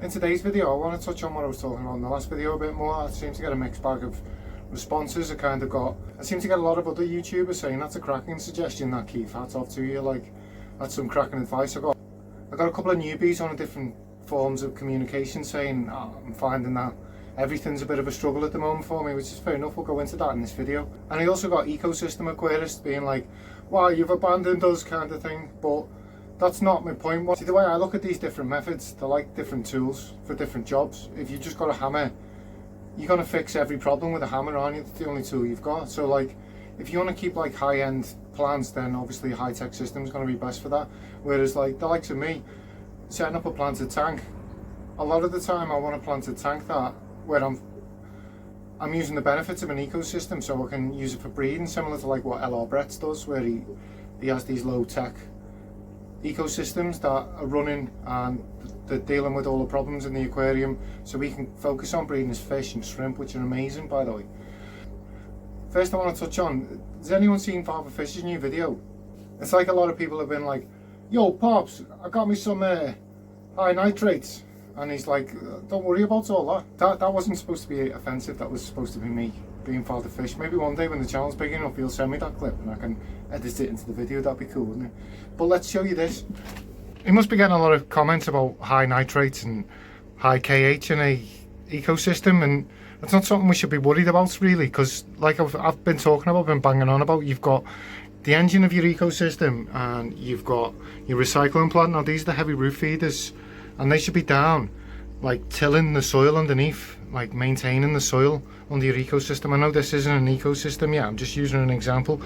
In today's video, I want to touch on what I was talking about in the last video a bit more. I seem to get a mixed bag of responses. I seem to get a lot of other YouTubers saying that's a cracking suggestion, that Keith, hats off to you, like that's some cracking advice. I got a couple of newbies on different forms of communication saying I'm finding that everything's a bit of a struggle at the moment for me, which is fair enough. We'll go into that in this video. And I also got ecosystem aquarists being like, wow, you've abandoned us kind of thing, but that's not my point. See, the way I look at these different methods, they're like different tools for different jobs. If you just got a hammer, you're going to fix every problem with a hammer, aren't you? That's the only tool you've got. So like, if you want to keep like high-end plants, then obviously a high-tech system is going to be best for that. Whereas like the likes of me, setting up a planted tank, a lot of the time I want a planted tank that where I'm using the benefits of an ecosystem, so I can use it for breeding, similar to like what L.R. Brett's does, where he has these low-tech ecosystems that are running and they're dealing with all the problems in the aquarium, so we can focus on breeding his fish and shrimp, which are amazing, by the way. First I want to touch on, has anyone seen Father Fish's new video? It's like a lot of people have been like, yo Pops, I got me some high nitrates, and he's like, don't worry about all that. That wasn't supposed to be offensive, that was supposed to be me being Father Fish. Maybe one day when the channel's big enough he'll send me that clip and I can edit it into the video. That'd be cool, wouldn't it? But let's show you this. He must be getting a lot of comments about high nitrates and high KH in a ecosystem, and it's not something we should be worried about really, because like I've been talking about, been banging on about, you've got the engine of your ecosystem and you've got your recycling plant. Now these are the heavy root feeders, and they should be down like tilling the soil underneath, like maintaining the soil under your ecosystem. I know this isn't an ecosystem yet, I'm just using an example.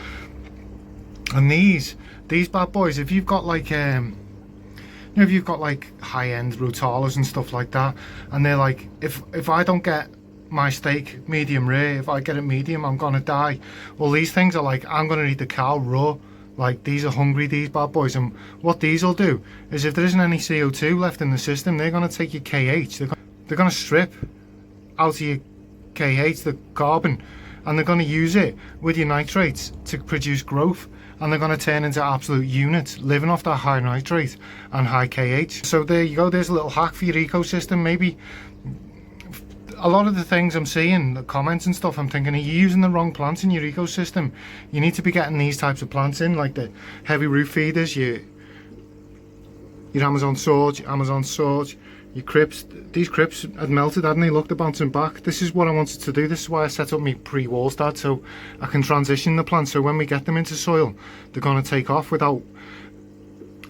And these bad boys, if you've got like if you've got like high-end rotalas and stuff like that, and they're like, if I don't get my steak medium rare, if I get it medium, I'm gonna die. Well, these things are like, I'm gonna eat the cow raw. Like, these are hungry, these bad boys, and what these will do is, if there isn't any CO2 left in the system, they're going to take your KH, they're going to strip out of your KH, the carbon, and they're going to use it with your nitrates to produce growth, and they're going to turn into absolute units, living off that high nitrate and high KH. So there you go, there's a little hack for your ecosystem. Maybe a lot of the things I'm seeing, the comments and stuff, I'm thinking, are you using the wrong plants in your ecosystem? You need to be getting these types of plants in, like the heavy root feeders, your Amazon swords, your crypts. These crypts had melted, hadn't they? Look, they're bouncing back. This is what I wanted to do. This is why I set up my pre-Walstad, so I can transition the plants, so when we get them into soil, they're going to take off without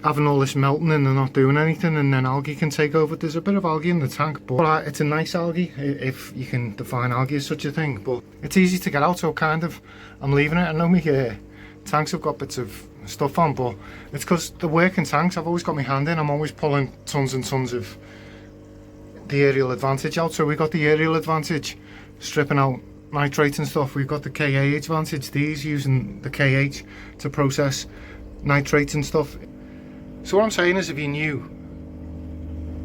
having all this melting and they're not doing anything, and then algae can take over. There's a bit of algae in the tank, but it's a nice algae, if you can define algae as such a thing, but it's easy to get out, so kind of I'm leaving it. I know my tanks have got bits of stuff on, but it's because the working tanks, I've always got my hand in, I'm always pulling tons and tons of the aerial advantage out. So we've got the aerial advantage stripping out nitrates and stuff, we've got the KAH advantage, these using the KH to process nitrates and stuff. So what I'm saying is, if you're new,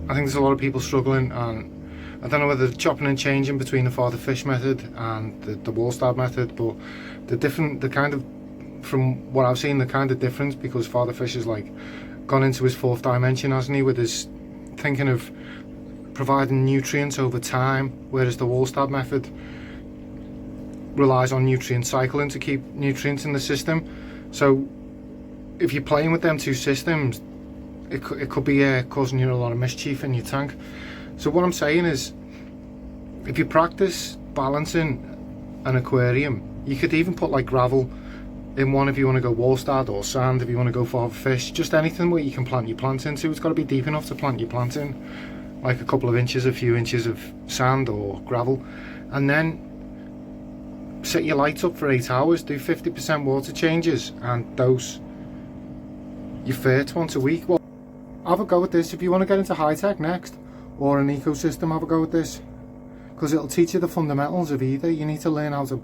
I think there's a lot of people struggling, and I don't know whether they're chopping and changing between the Father Fish method and the Walstad method, but the kind of, from what I've seen, the kind of difference, because Father Fish has like gone into his fourth dimension, hasn't he, with his thinking of providing nutrients over time, whereas the Walstad method relies on nutrient cycling to keep nutrients in the system. So if you're playing with them two systems, it could be causing you a lot of mischief in your tank. So what I'm saying is, if you practice balancing an aquarium, you could even put like gravel in one if you want to go Walstad, or sand if you want to go Father Fish, just anything where you can plant your plant into. It's got to be deep enough to plant your plant in, like a couple of inches, a few inches of sand or gravel, and then set your lights up for 8 hours, do 50% water changes, and dose your ferts once a week. Well, have a go at this. If you want to get into high-tech next, or an ecosystem, have a go at this, because it'll teach you the fundamentals of either. You need to learn how to,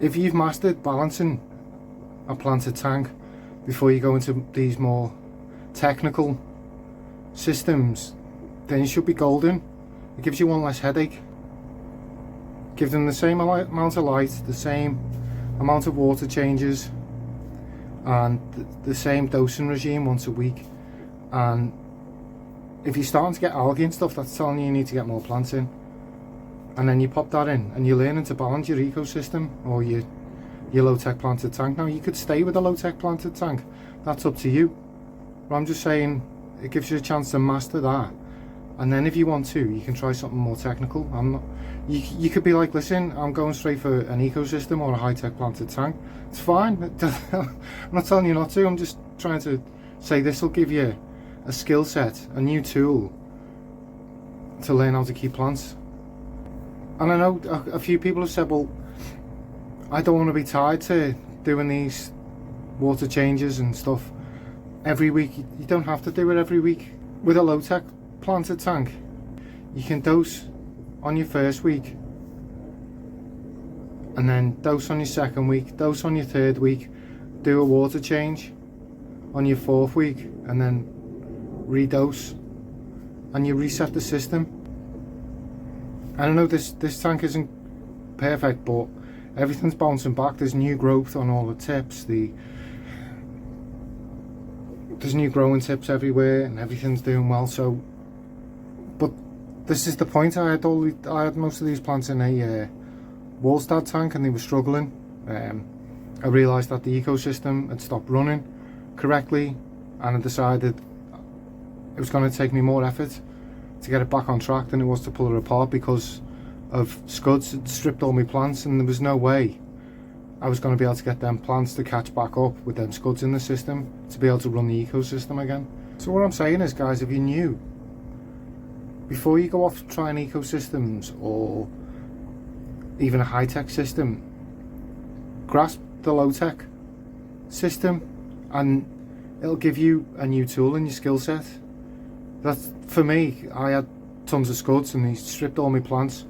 if you've mastered balancing a planted tank before you go into these more technical systems, then you should be golden. It gives you one less headache. Give them the same amount of light, the same amount of water changes, and the same dosing regime once a week, and if you're starting to get algae and stuff, that's telling you need to get more plants in. And then you pop that in and you're learning to balance your ecosystem or your low-tech planted tank. Now you could stay with a low-tech planted tank, that's up to you. But I'm just saying it gives you a chance to master that. And then if you want to, you can try something more technical. You could be like, listen, I'm going straight for an ecosystem or a high-tech planted tank. It's fine. I'm not telling you not to. I'm just trying to say this will give you a skill set, a new tool to learn how to keep plants. And I know a few people have said, well, I don't want to be tied to doing these water changes and stuff every week. You don't have to do it every week. With a low-tech planted tank, you can dose on your first week, and then dose on your second week, dose on your third week, do a water change on your fourth week, and then redose, and you reset the system. I don't know, this tank isn't perfect, but everything's bouncing back. There's new growth on all the tips. There's new growing tips everywhere, and everything's doing well. So, but this is the point. I had most of these plants in a Walstad tank, and they were struggling. I realised that the ecosystem had stopped running correctly, and I decided it was going to take me more effort to get it back on track than it was to pull it apart, because of scuds had stripped all my plants, and there was no way I was going to be able to get them plants to catch back up with them scuds in the system to be able to run the ecosystem again. So what I'm saying is, guys, if you're new, before you go off trying ecosystems or even a high-tech system, grasp the low-tech system and it'll give you a new tool in your skill set. That's, for me, I had tons of scuds and they stripped all my plants,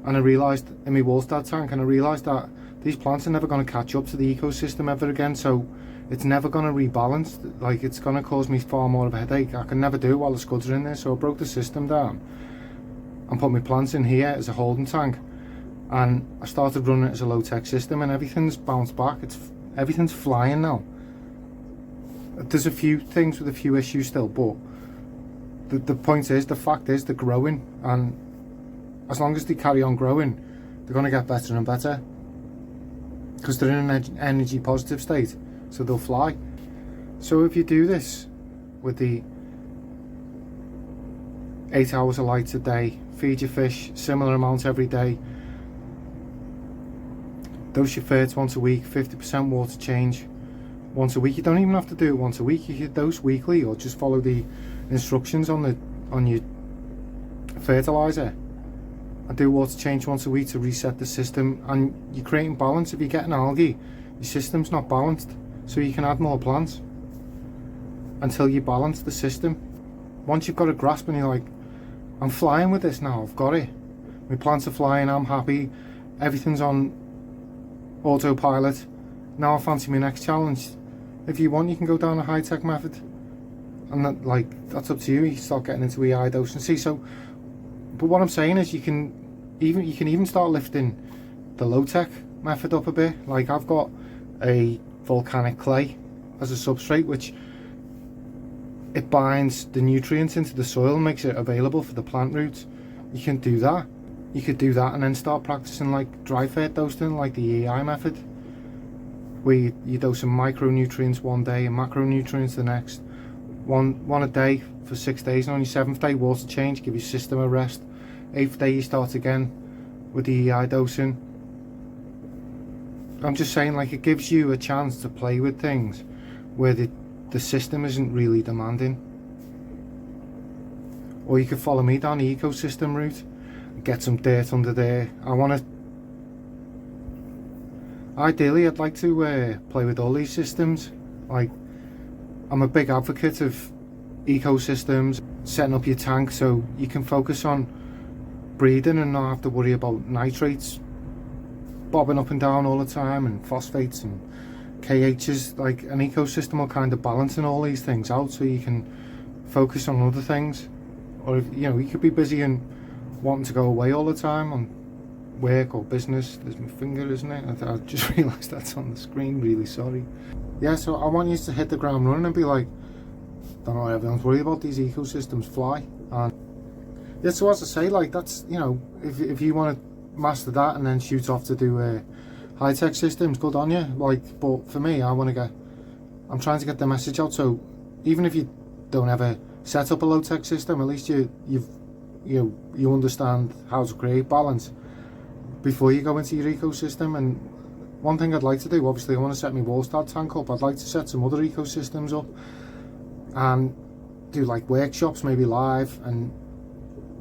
and I realised in my Walstad tank, and I realised that these plants are never going to catch up to the ecosystem ever again, so it's never going to rebalance. Like, it's going to cause me far more of a headache. I can never do it while the scuds are in there, so I broke the system down and put my plants in here as a holding tank, and I started running it as a low-tech system, and everything's bounced back. Everything's flying now. There's a few things with a few issues still, but the point is, the fact is, they're growing, and as long as they carry on growing, they're going to get better and better, because they're in an energy positive state, so they'll fly. So if you do this with the 8 hours of light a day, feed your fish similar amounts every day, dose your ferts once a week, 50% water change once a week. You don't even have to do it once a week. You can dose weekly, or just follow the instructions on your fertilizer, and do water change once a week to reset the system. And you're creating balance. If you're getting algae, your system's not balanced, so you can add more plants until you balance the system. Once you've got a grasp and you're like, I'm flying with this now, I've got it, my plants are flying, I'm happy, everything's on autopilot, now I fancy my next challenge. If you want, you can go down a high-tech method, and that's up to you. You start getting into EI dose and see. So, but what I'm saying is, you can even start lifting the low-tech method up a bit. Like, I've got a volcanic clay as a substrate, which it binds the nutrients into the soil and makes it available for the plant roots. You can do that. You could do that and then start practicing like dry fert dosing, like the EI method, where you dose some micronutrients one day and macronutrients the next. One a day for 6 days, and on your 7th day, water change, give your system a rest. 8th day, you start again with the EI dosing. I'm just saying, like, it gives you a chance to play with things where the system isn't really demanding. Or you could follow me down the ecosystem route, get some dirt under there. Ideally, I'd like to play with all these systems. Like, I'm a big advocate of ecosystems, setting up your tank so you can focus on breeding and not have to worry about nitrates bobbing up and down all the time, and phosphates and KHs. Like, an ecosystem will kind of balancing all these things out so you can focus on other things. Or if, you could be busy and wanting to go away all the time on work or business. There's my finger, isn't it? I just realised that's on the screen, really sorry. Yeah, so I want you to hit the ground running and be like, don't know what everyone's worried about, these ecosystems fly. And yeah, so as I say, like, that's, you know, if you want to master that and then shoot off to do high-tech systems, good on you. Like, but for me, I'm trying to get the message out, so even if you don't ever set up a low-tech system, at least you understand how to create balance before you go into your ecosystem. And one thing I'd like to do, obviously I want to set my Walstad tank up, I'd like to set some other ecosystems up and do like workshops, maybe live, and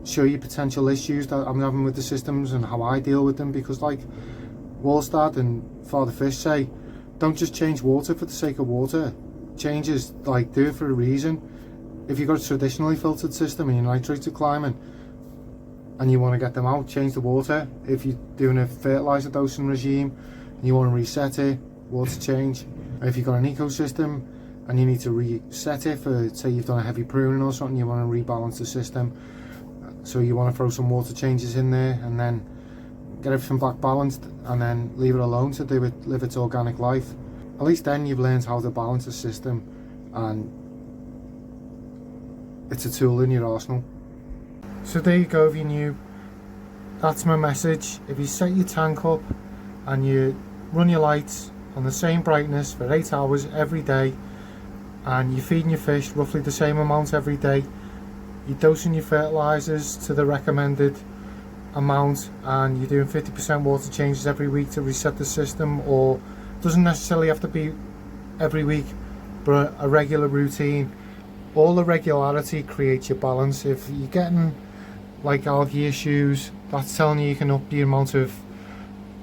show you potential issues that I'm having with the systems and how I deal with them. Because like Walstad and Father Fish say, don't just change water for the sake of water. Changes, like, do it for a reason. If you've got a traditionally filtered system and your nitrates are climbing and you want to get them out, change the water. If you're doing a fertilizer dosing regime and you want to reset it, water change. If you've got an ecosystem and you need to reset it for, say you've done a heavy pruning or something, you want to rebalance the system, so you want to throw some water changes in there and then get everything back balanced and then leave it alone to do it, live its organic life. At least then you've learned how to balance the system, and it's a tool in your arsenal. So there you go, if you're new, that's my message. If you set your tank up and you run your lights on the same brightness for 8 hours every day, and you're feeding your fish roughly the same amount every day, you're dosing your fertilizers to the recommended amount, and you're doing 50% water changes every week to reset the system, or doesn't necessarily have to be every week, but a regular routine. All the regularity creates your balance. If you're getting like algae issues, that's telling you can up the amount of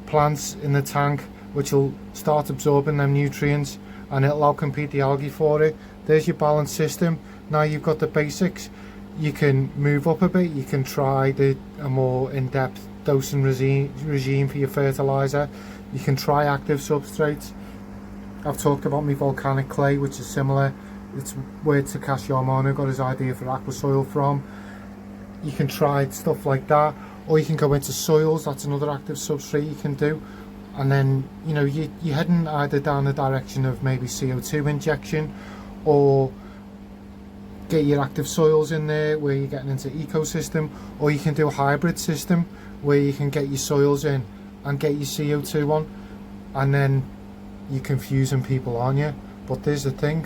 plants in the tank, which will start absorbing them nutrients and it'll outcompete the algae for it. There's your balanced system. Now you've got the basics. You can move up a bit. You can try a more in-depth dosing regime for your fertilizer. You can try active substrates. I've talked about my volcanic clay, which is similar. It's where Takashi Yamano got his idea for aqua soil from. You can try stuff like that, or you can go into soils. That's another active substrate you can do. And then, you know, you're heading either down the direction of maybe CO2 injection, or get your active soils in there where you're getting into ecosystem, or you can do a hybrid system where you can get your soils in and get your CO2 on, and then you're confusing people, aren't you? But there's the thing,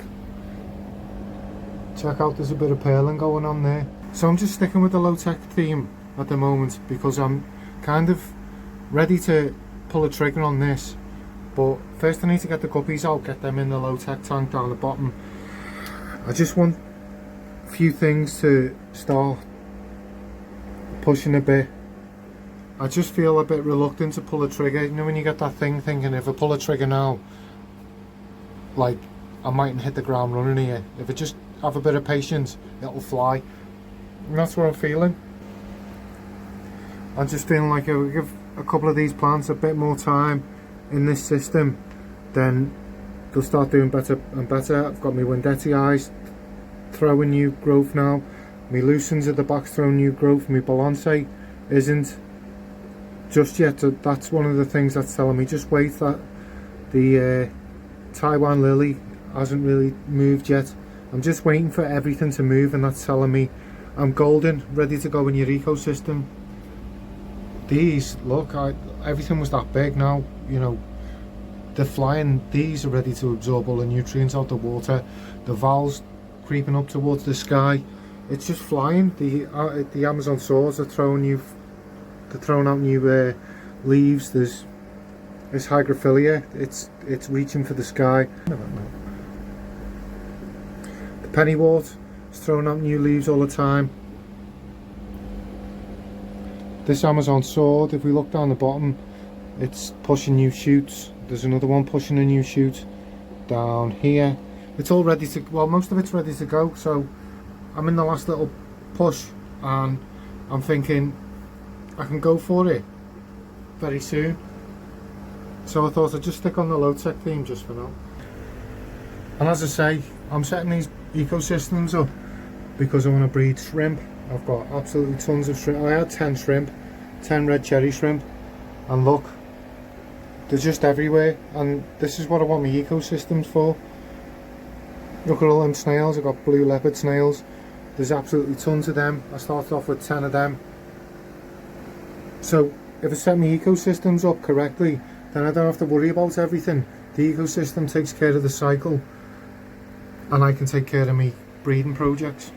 check out, there's a bit of purling going on there. So I'm just sticking with the low-tech theme at the moment because I'm kind of ready to pull a trigger on this. But first I need to get the guppies out, get them in the low-tech tank down the bottom. I just want a few things to start pushing a bit. I just feel a bit reluctant to pull a trigger. You know when you get that thing thinking, if I pull a trigger now, like, I mightn't hit the ground running here. If I just have a bit of patience, it'll fly. And that's what I'm feeling. I'm just feeling like if we give a couple of these plants a bit more time in this system, then they'll start doing better and better. I've got my Wendetti eyes throwing new growth now. My Lucens at the back's throwing new growth. My Balancea isn't just yet. So that's one of the things that's telling me just wait. That the Taiwan lily hasn't really moved yet. I'm just waiting for everything to move, and that's telling me I'm golden, ready to go in your ecosystem. These, look, everything was that big now, you know, they're flying. These are ready to absorb all the nutrients out the water. The valves creeping up towards the sky. It's just flying. The Amazon swords are throwing out new leaves. There's hygrophila. It's reaching for the sky. The pennywort is throwing out new leaves all the time. This Amazon sword, if we look down the bottom, it's pushing new shoots. There's another one pushing a new shoot down here. It's all ready to, well, most of it's ready to go. So I'm in the last little push, and I'm thinking I can go for it very soon. So I thought I'd just stick on the low-tech theme just for now. And as I say, I'm setting these ecosystems up because I want to breed shrimp. I've got absolutely tons of shrimp. I had 10 shrimp, 10 red cherry shrimp, and look, they're just everywhere. And this is what I want my ecosystems for. Look at all them snails. I've got blue leopard snails. There's absolutely tons of them. I started off with 10 of them. So if I set my ecosystems up correctly, then I don't have to worry about everything. The ecosystem takes care of the cycle, and I can take care of me breeding projects.